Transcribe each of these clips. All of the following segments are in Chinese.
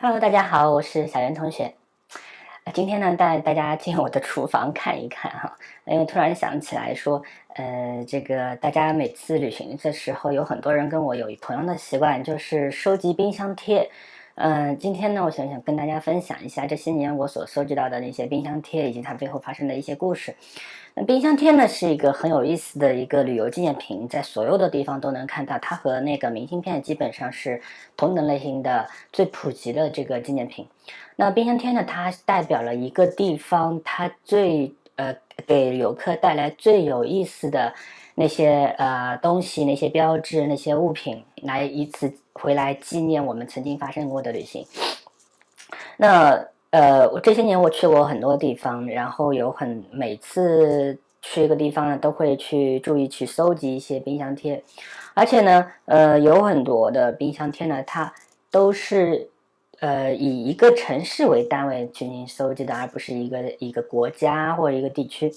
Hello，大家好，我是小袁同学。今天呢，带大家进我的厨房看一看哈，因为突然想起来说，这个大家每次旅行的时候，有很多人跟我有同样的习惯，就是收集冰箱贴。今天呢，我想跟大家分享一下这些年我所收集到的那些冰箱贴，以及它背后发生的一些故事。那冰箱贴呢，是一个很有意思的一个旅游纪念品，在所有的地方都能看到。它和那个明信片基本上是同等类型的、最普及的这个纪念品。那冰箱贴呢，它代表了一个地方它给游客带来最有意思的那些东西、那些标志、那些物品，来以此回来纪念我们曾经发生过的旅行。那我这些年我去过很多地方，然后每次去一个地方呢，都会去注意去搜集一些冰箱贴，而且呢，有很多的冰箱贴呢，它都是以一个城市为单位进行搜集的，而不是一个国家或者一个地区。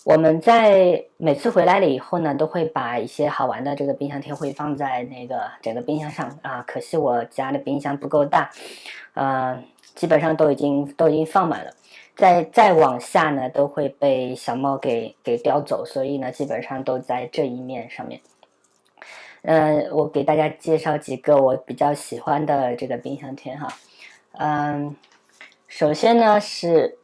我们在每次回来了以后呢，都会把一些好玩的这个冰箱贴会放在那个整个冰箱上啊。可惜我家的冰箱不够大，基本上都已经放满了。再往下呢，都会被小猫给叼走，所以呢，基本上都在这一面上面。我给大家介绍几个我比较喜欢的这个冰箱贴哈。首先呢是，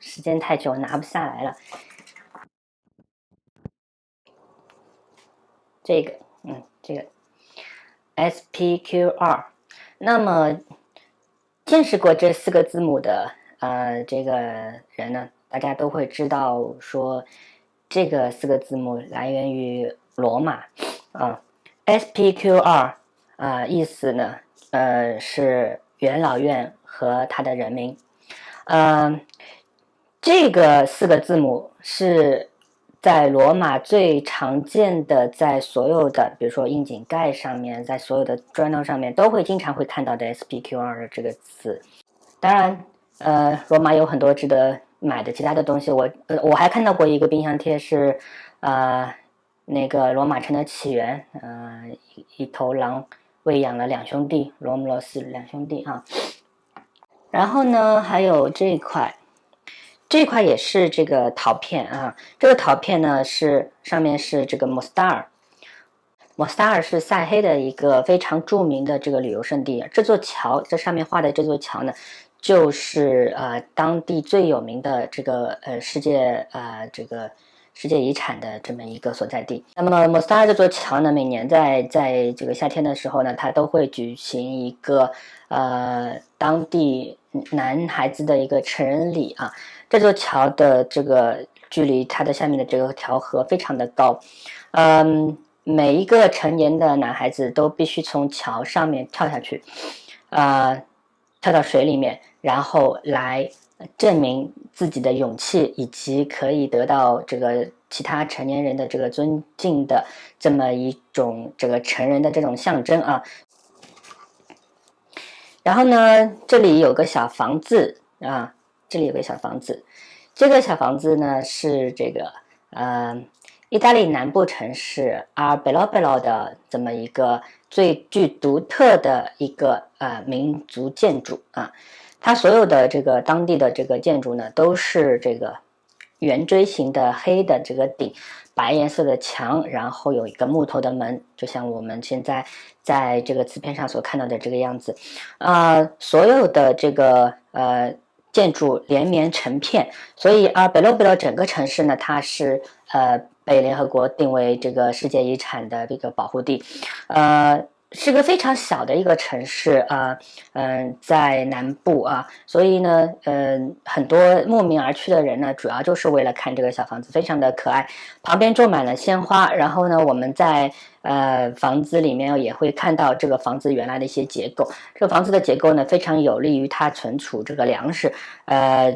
时间太久拿不下来了。这个 SPQR。那么见识过这4个字母的这个人呢，大家都会知道说，这个4个字母来源于罗马SPQR 意思呢是元老院和它的人民。这个4个字母是在罗马最常见的，在所有的比如说窨井盖上面，在所有的砖头上面都会经常会看到的 SPQR 的这个词。当然罗马有很多值得买的其他的东西，我还看到过一个冰箱贴是那个罗马城的起源，一头狼喂养了2兄弟，罗姆罗斯2兄弟啊。然后呢还有这一块也是这个陶片啊，这个陶片呢上面是这个莫斯塔尔是塞黑的一个非常著名的这个旅游胜地。这座桥，这上面画的这座桥呢，就是当地最有名的这个世界遗产的这么一个所在地。那么莫斯塔尔这座桥呢，每年在这个夏天的时候呢，它都会举行一个当地男孩子的一个成人礼啊。这座桥的这个距离它的下面的这个条河非常的高，每一个成年的男孩子都必须从桥上面跳下去，跳到水里面，然后来证明自己的勇气，以及可以得到这个其他成年人的这个尊敬的这么一种这个成人的这种象征啊。然后呢，这里有个小房子啊，这个小房子呢是这个意大利南部城市阿尔贝罗贝罗的这么一个最具独特的一个民族建筑啊。它所有的这个当地的这个建筑呢，都是这个圆锥形的黑的这个顶，白颜色的墙，然后有一个木头的门，就像我们现在在这个磁片上所看到的这个样子。所有的这个建筑连绵成片，所以贝罗贝罗整个城市呢，它是被联合国定为这个世界遗产的这个保护地。是个非常小的一个城市在南部啊，所以呢很多慕名而去的人呢，主要就是为了看这个小房子，非常的可爱，旁边种满了鲜花。然后呢我们在房子里面也会看到这个房子原来的一些结构，这个房子的结构呢非常有利于它存储这个粮食。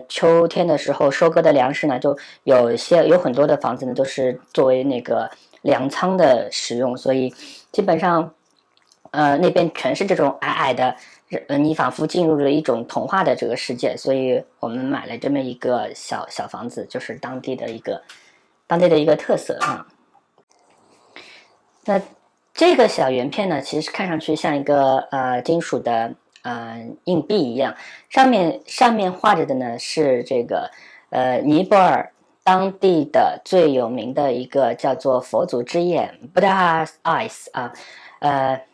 秋天的时候收割的粮食呢，就有很多的房子呢都是作为那个粮仓的使用，所以基本上那边全是这种矮矮的，你仿佛进入了一种童话的这个世界。所以我们买了这么一个小房子，就是当地的一个特色啊。那这个小圆片呢，其实看上去像一个金属的硬币一样，上面画着的呢是这个尼泊尔当地的最有名的一个叫做佛祖之眼 Buddha's Eyes 啊。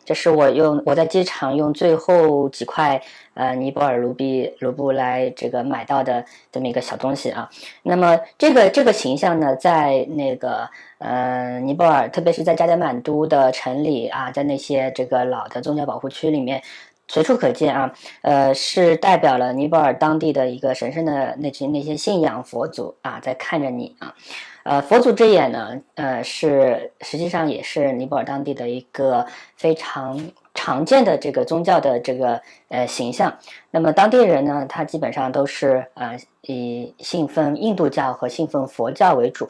这是我在机场用最后几块尼泊尔卢布来这个买到的这么一个小东西啊。那么这个形象呢，在那个尼泊尔，特别是在加德满都的城里啊，在那些这个老的宗教保护区里面，随处可见啊。是代表了尼泊尔当地的一个神圣的那些信仰佛祖啊，在看着你啊。佛祖之眼呢，实际上也是尼泊尔当地的一个非常常见的这个宗教的这个形象。那么当地人呢，他基本上都是以信奉印度教和信奉佛教为主。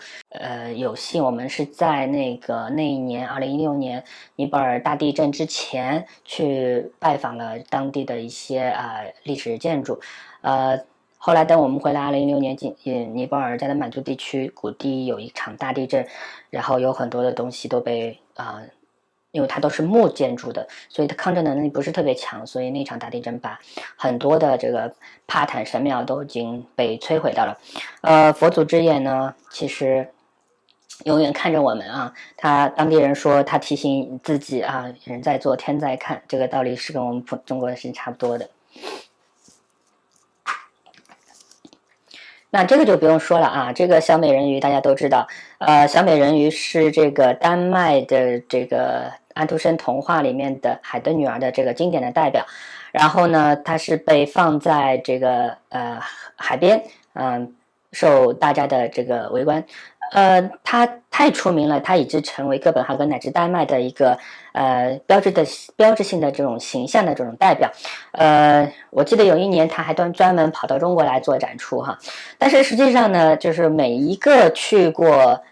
有幸我们是在那一年2016年尼泊尔大地震之前去拜访了当地的一些历史建筑。后来等我们回来2016年尼泊尔加德满都地区谷地有一场大地震，然后有很多的东西都被因为它都是木建筑的，所以它抗震能力不是特别强，所以那场大地震把很多的这个帕坦神庙都已经被摧毁掉了。佛祖之眼呢，其实永远看着我们啊。他当地人说，他提醒自己啊，人在做天在看，这个道理是跟我们中国的是差不多的。那这个就不用说了啊，这个小美人鱼大家都知道，小美人鱼是这个丹麦的这个安徒生童话里面的海顿女儿的这个经典的代表。然后呢，它是被放在这个海边，受大家的这个围观。它太出名了，它已经成为哥本哈根乃至丹麦的一个标志性的这种形象的这种代表。我记得有一年他还专门跑到中国来做展出哈。但是实际上呢，就是每一个去过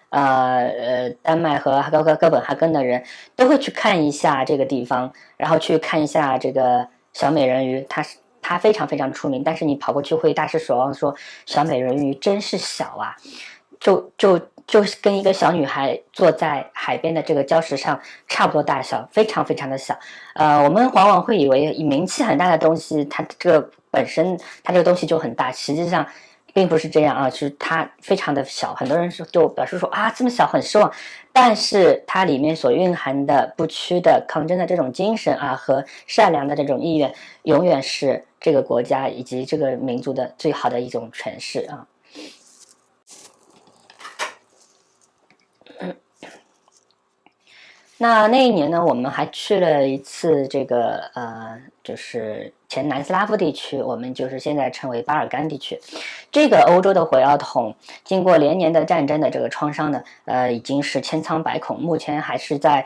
丹麦和哥本哈根的人都会去看一下这个地方，然后去看一下这个小美人鱼。它非常非常出名，但是你跑过去会大失所望，说小美人鱼真是小啊，就是跟一个小女孩坐在海边的这个礁石上差不多大小，非常非常的小。我们往往会以为名气很大的东西，它这个本身它这个东西就很大，实际上并不是这样啊，是它非常的小。很多人就表示说啊，这么小很失望，但是它里面所蕴含的不屈的抗争的这种精神啊，和善良的这种意愿，永远是这个国家以及这个民族的最好的一种诠释啊。那一年呢，我们还去了一次这个就是前南斯拉夫地区，我们就是现在称为巴尔干地区。这个欧洲的火药桶，经过连年的战争的这个创伤呢，已经是千疮百孔，目前还是在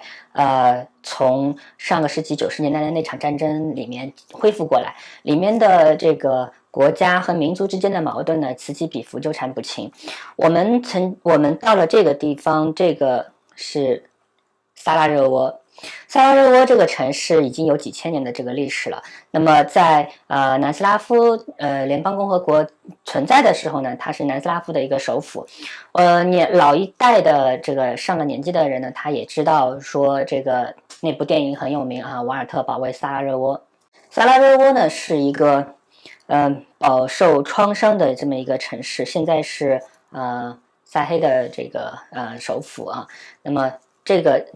从上个世纪90年代的那场战争里面恢复过来，里面的这个国家和民族之间的矛盾呢，此起彼伏，纠缠不清。我们到了这个地方，这个是萨拉热窝。萨拉热窝这个城市已经有几千年的这个历史了。那么在南斯拉夫联邦共和国存在的时候呢，它是南斯拉夫的一个首府。老一代的这个上了年纪的人呢，他也知道说那部电影很有名啊，瓦尔特保卫萨拉热窝。萨拉热窝呢是一个饱受创伤的这么一个城市，现在是萨黑的这个首府啊。那么这个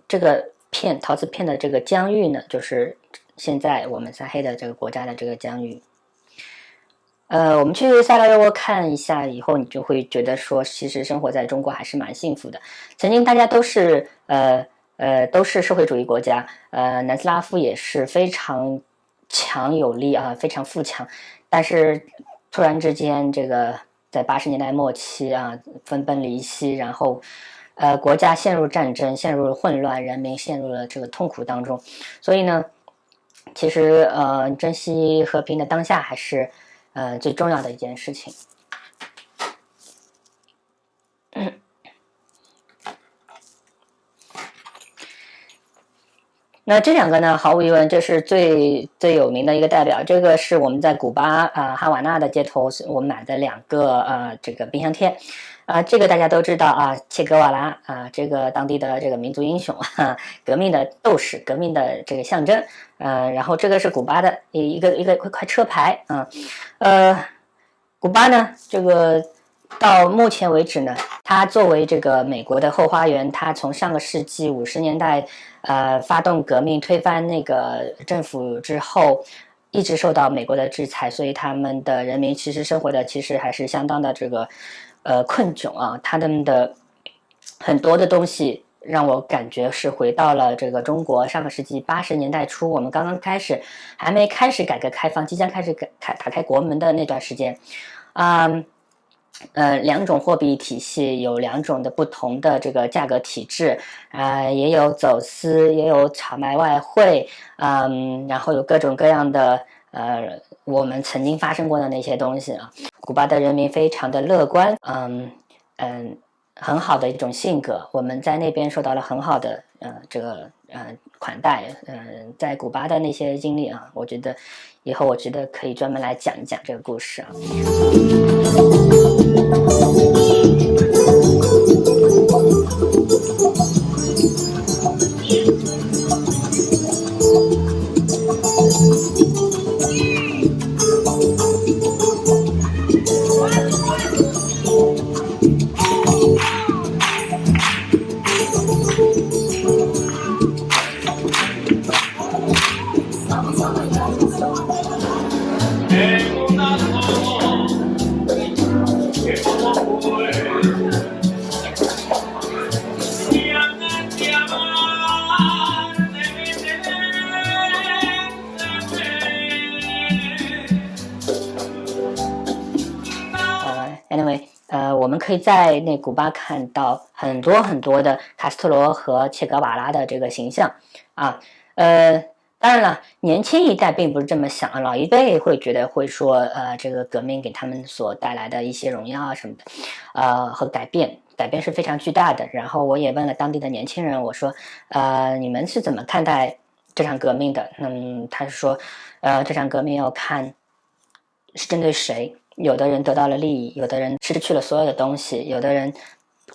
陶瓷片的这个疆域呢，就是现在我们萨黑的这个国家的这个疆域。我们去萨拉热窝看一下以后，你就会觉得说，其实生活在中国还是蛮幸福的。曾经大家都是社会主义国家，南斯拉夫也是非常强有力啊，非常富强。但是突然之间，这个在80年代末期啊，分崩离析，然后国家陷入战争，陷入了混乱，人民陷入了这个痛苦当中。所以呢，其实珍惜和平的当下还是最重要的一件事情。那这两个呢，毫无疑问，这是最有名的一个代表。这个是我们在古巴哈瓦那的街头，我们买的2个这个冰箱贴。这个大家都知道啊，切格瓦拉这个当地的这个民族英雄革命的斗士，革命的这个象征。然后这个是古巴的一块车牌古巴呢，这个到目前为止呢，它作为这个美国的后花园，它从上个世纪50年代发动革命推翻那个政府之后，一直受到美国的制裁，所以他们的人民其实生活的其实还是相当的这个困窘啊。他们的很多的东西让我感觉是回到了这个中国上个世纪80年代初，我们刚刚还没开始改革开放，即将开始打开国门的那段时间2种货币体系，有2种的不同的这个价格体制，也有走私，也有炒卖外汇，然后有各种各样的我们曾经发生过的那些东西啊。古巴的人民非常的乐观，很好的一种性格，我们在那边受到了很好的这个款待，在古巴的那些经历啊，我觉得以后可以专门来讲一讲这个故事啊。Anyway， 我们可以在那古巴看到很多很多的卡斯特罗和切格瓦拉的这个形象当然了，年轻一代并不是这么想，老一辈会说，这个革命给他们所带来的一些荣耀什么的，和改变是非常巨大的。然后我也问了当地的年轻人，我说，你们是怎么看待这场革命的？他说，这场革命要看是针对谁。有的人得到了利益，有的人失去了所有的东西，有的人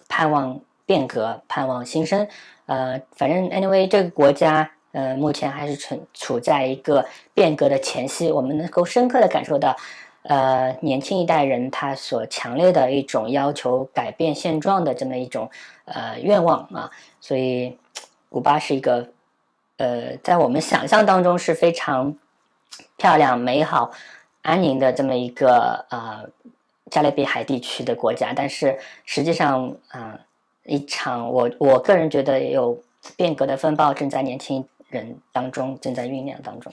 盼望变革，盼望新生。反正 anyway， 这个国家目前还是处在一个变革的前夕。我们能够深刻的感受到，年轻一代人他所强烈的一种要求改变现状的这么一种愿望啊。所以，古巴是一个在我们想象当中是非常漂亮、美好、安宁的这么一个加勒比海地区的国家，但是实际上一场我个人觉得有变革的风暴正在年轻人当中正在酝酿当中。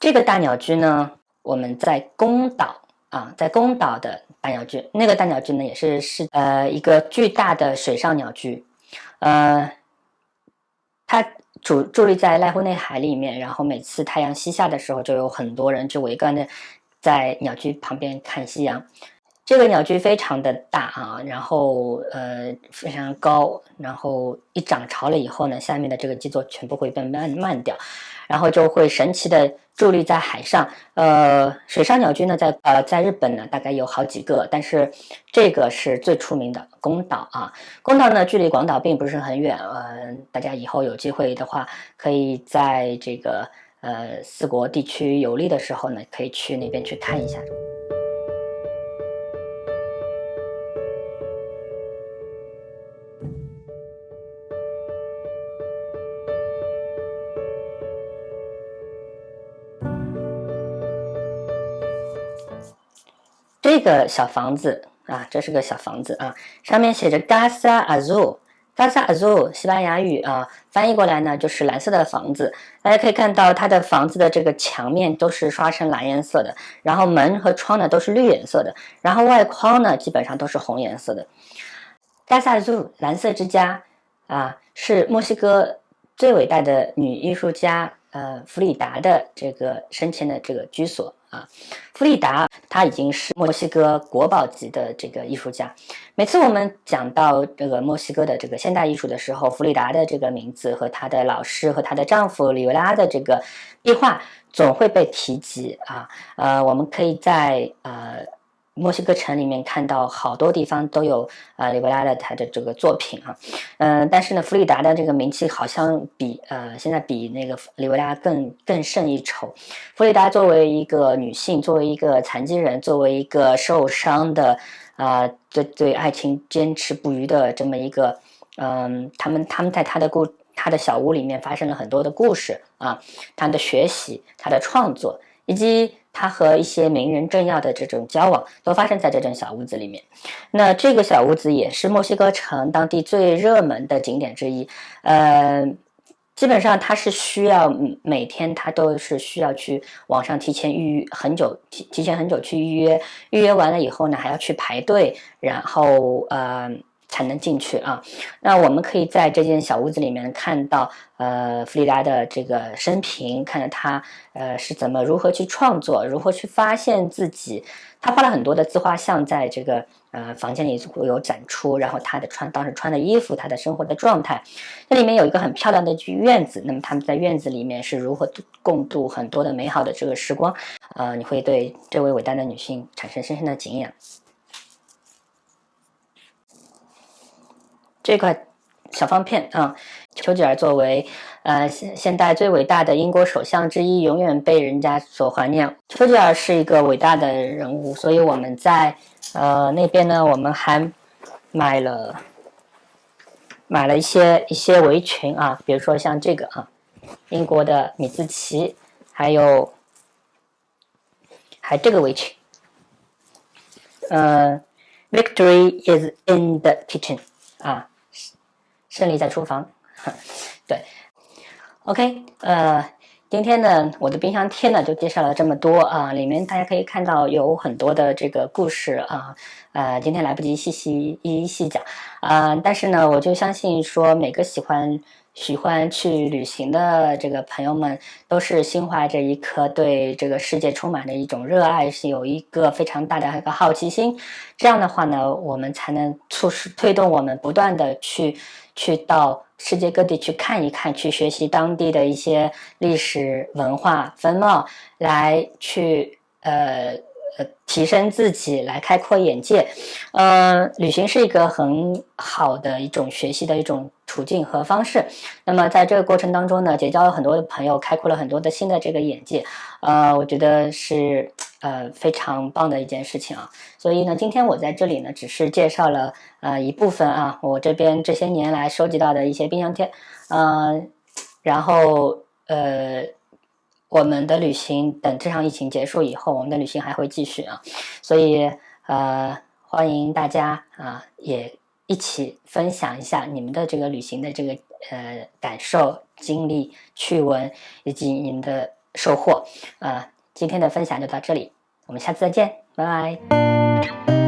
这个大鸟居呢，我们在宫岛在宫岛的大鸟居，那个大鸟居呢也是一个巨大的水上鸟居，它伫立在濑户内海里面，然后每次太阳西下的时候，就有很多人就围观的在鸟居旁边看夕阳。这个鸟居非常的大然后非常高，然后一涨潮了以后呢，下面的这个基座全部会被漫掉，然后就会神奇的伫立在海上。水上鸟居呢，在日本呢大概有好几个，但是这个是最出名的宫岛宫岛呢距离广岛并不是很远，大家以后有机会的话，可以在这个四国地区游历的时候呢，可以去那边去看一下。这个小房子这是个小房子上面写着 Casa Azul。Casa Azul 西班牙语翻译过来呢就是蓝色的房子。大家可以看到它的房子的这个墙面都是刷成蓝颜色的，然后门和窗呢都是绿颜色的，然后外框呢基本上都是红颜色的。Casa Azul 蓝色之家是墨西哥最伟大的女艺术家弗里达的这个生前的这个居所啊。弗里达他已经是墨西哥国宝级的这个艺术家。每次我们讲到这个墨西哥的这个现代艺术的时候，弗里达的这个名字和她的老师和她的丈夫里维拉的这个壁画总会被提及啊。我们可以在墨西哥城里面看到好多地方都有里维拉的他的这个作品啊。但是呢，弗里达的这个名气好像现在比那个里维拉更胜一筹。弗里达作为一个女性，作为一个残疾人，作为一个受伤的对爱情坚持不渝的这么一个他们在他的小屋里面发生了很多的故事啊，他的学习，他的创作，以及他和一些名人政要的这种交往，都发生在这间小屋子里面。那这个小屋子也是墨西哥城当地最热门的景点之一。基本上它是需要每天它都是需要去网上提前很久去预约，预约完了以后呢还要去排队，然后才能进去啊。那我们可以在这间小屋子里面看到弗里达的这个生平，看到他是如何去创作，如何去发现自己。他画了很多的自画像在这个房间里有展出，然后他当时穿的衣服，他的生活的状态。这里面有一个很漂亮的院子，那么他们在院子里面是如何共度很多的美好的这个时光。你会对这位伟大的女性产生深深的敬仰。这块小方片啊，丘吉尔作为现代最伟大的英国首相之一，永远被人家所怀念。丘吉尔是一个伟大的人物，所以我们在那边呢，我们还买了一些围裙啊，比如说像这个啊，英国的米字旗，还这个围裙，Victory is in the kitchen 啊。胜利在厨房，对 ，OK， 今天呢，我的冰箱贴呢就介绍了这么多啊，里面大家可以看到有很多的这个故事啊，今天来不及一一细讲但是呢，我就相信说每个喜欢去旅行的这个朋友们，都是心怀着一颗对这个世界充满的一种热爱，是有一个非常大的一个好奇心。这样的话呢，我们才能推动我们不断的去到世界各地去看一看，去学习当地的一些历史文化风貌，来去提升自己，来开阔眼界。旅行是一个很好的一种学习的一种途径和方式。那么在这个过程当中呢，结交了很多的朋友，开阔了很多的新的这个眼界。我觉得是非常棒的一件事情啊。所以呢，今天我在这里呢，只是介绍了一部分啊，我这边这些年来收集到的一些冰箱贴，然后我们的旅行等这场疫情结束以后，我们的旅行还会继续啊，所以欢迎大家也一起分享一下你们的这个旅行的这个感受、经历、趣闻以及你们的收获。今天的分享就到这里，我们下次再见，拜拜。